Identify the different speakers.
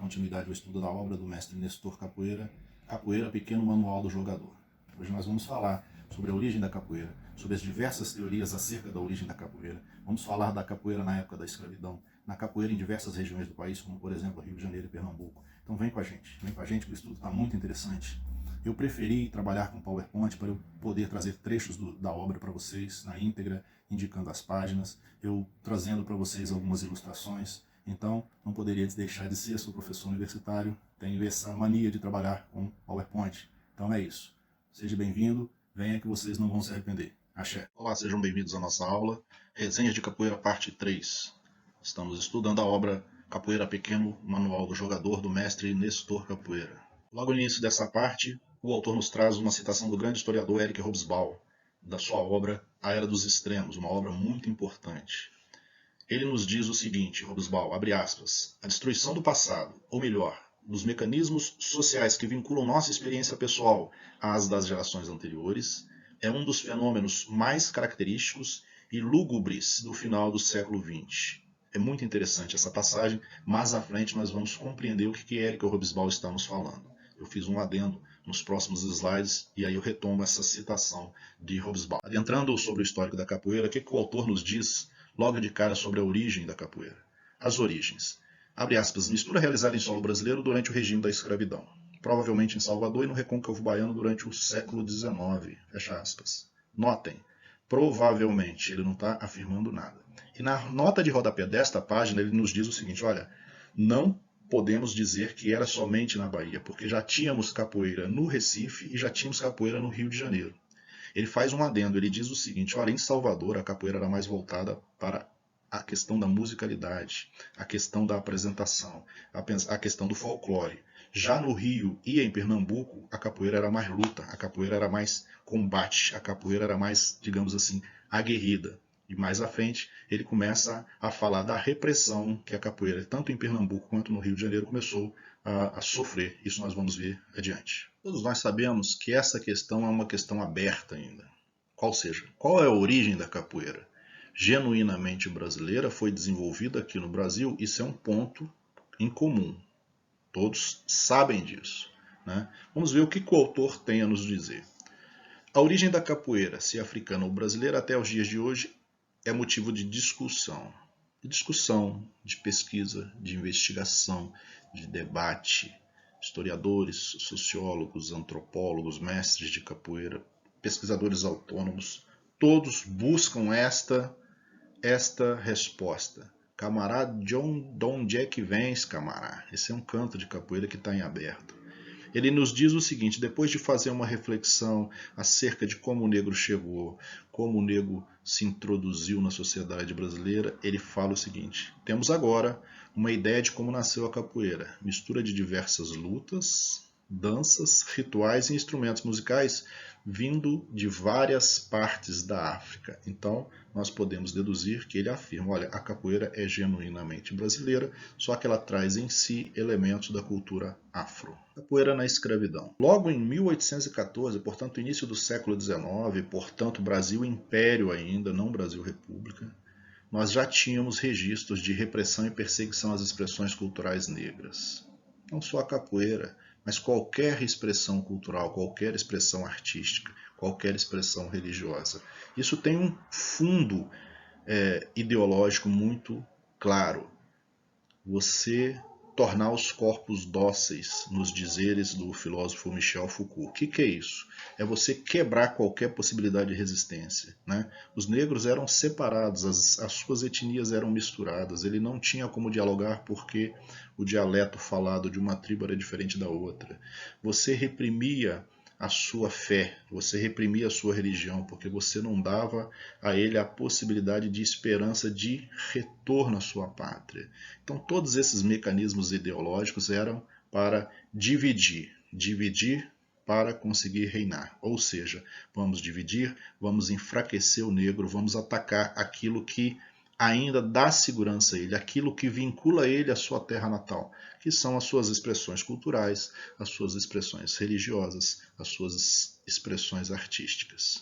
Speaker 1: continuidade ao estudo da obra do mestre Nestor Capoeira, Capoeira, Pequeno Manual do Jogador. Hoje nós vamos falar sobre a origem da capoeira, sobre as diversas teorias acerca da origem da capoeira. Vamos falar da capoeira na época da escravidão, na capoeira em diversas regiões do país, como por exemplo Rio de Janeiro e Pernambuco. Então vem com a gente que o estudo está muito interessante. Eu preferi trabalhar com PowerPoint para eu poder trazer trechos da obra para vocês na íntegra, indicando as páginas, eu trazendo para vocês algumas ilustrações. Então, não poderia deixar de ser, sou professor universitário, tenho essa mania de trabalhar com PowerPoint. Então é isso. Seja bem-vindo, venha que vocês não vão se arrepender. Axé. Olá, sejam bem-vindos à nossa aula, Resenhas de Capoeira, parte 3. Estamos estudando a obra Capoeira Pequeno Manual do Jogador, do mestre Nestor Capoeira. Logo no início dessa parte, o autor nos traz uma citação do grande historiador Eric Hobsbawm, da sua obra A Era dos Extremos, uma obra muito importante. Ele nos diz o seguinte, Hobsbawm, abre aspas, a destruição do passado, ou melhor, dos mecanismos sociais que vinculam nossa experiência pessoal às das gerações anteriores, é um dos fenômenos mais característicos e lúgubres do final do século XX. É muito interessante essa passagem, mais à frente nós vamos compreender o que Eric Hobsbawm está nos falando. Eu fiz um adendo nos próximos slides e aí eu retomo essa citação de Hobsbawm. Adentrando sobre o histórico da capoeira, o que o autor nos diz logo de cara sobre a origem da capoeira? As origens. Abre aspas, mistura realizada em solo brasileiro durante o regime da escravidão. Provavelmente em Salvador e no recôncavo baiano durante o século XIX. Fecha aspas. Notem, provavelmente, ele não está afirmando nada. E na nota de rodapé desta página ele nos diz o seguinte, olha, não podemos dizer que era somente na Bahia, porque já tínhamos capoeira no Recife e já tínhamos capoeira no Rio de Janeiro. Ele faz um adendo, ele diz o seguinte, olha, em Salvador a capoeira era mais voltada para a questão da musicalidade, a questão da apresentação, a questão do folclore. Já no Rio e em Pernambuco, a capoeira era mais luta, a capoeira era mais combate, a capoeira era mais, digamos assim, aguerrida. E mais à frente, ele começa a falar da repressão que a capoeira, tanto em Pernambuco quanto no Rio de Janeiro, começou a sofrer. Isso nós vamos ver adiante. Todos nós sabemos que essa questão é uma questão aberta ainda. Qual é a origem da capoeira? Genuinamente brasileira, foi desenvolvida aqui no Brasil, isso é um ponto em comum. Todos sabem disso, né? Vamos ver o que o autor tem a nos dizer. A origem da capoeira, se africana ou brasileira, até os dias de hoje, é motivo de discussão, de pesquisa, de investigação, de debate. Historiadores, sociólogos, antropólogos, mestres de capoeira, pesquisadores autônomos, todos buscam esta resposta. Camará, de onde é que vens, camará? Esse é um canto de capoeira que está em aberto. Ele nos diz o seguinte, depois de fazer uma reflexão acerca de como o negro chegou, como o negro se introduziu na sociedade brasileira, ele fala o seguinte, temos agora uma ideia de como nasceu a capoeira, mistura de diversas lutas, danças, rituais e instrumentos musicais vindo de várias partes da África. Então, nós podemos deduzir que ele afirma, olha, a capoeira é genuinamente brasileira, só que ela traz em si elementos da cultura afro. Capoeira na escravidão. Logo em 1814, portanto, início do século XIX, portanto, Brasil Império ainda, não Brasil República, nós já tínhamos registros de repressão e perseguição às expressões culturais negras. Não só a capoeira, mas qualquer expressão cultural, qualquer expressão artística, qualquer expressão religiosa. Isso tem um fundo ideológico muito claro. Você tornar os corpos dóceis, nos dizeres do filósofo Michel Foucault. O que é isso? É você quebrar qualquer possibilidade de resistência, né? Os negros eram separados, as suas etnias eram misturadas, ele não tinha como dialogar porque o dialeto falado de uma tribo era diferente da outra. Você reprimia a sua fé, você reprimia a sua religião, porque você não dava a ele a possibilidade de esperança de retorno à sua pátria. Então todos esses mecanismos ideológicos eram para dividir para conseguir reinar. Ou seja, vamos dividir, vamos enfraquecer o negro, vamos atacar aquilo que ainda dá segurança a ele, aquilo que vincula ele à sua terra natal, que são as suas expressões culturais, as suas expressões religiosas, as suas expressões artísticas.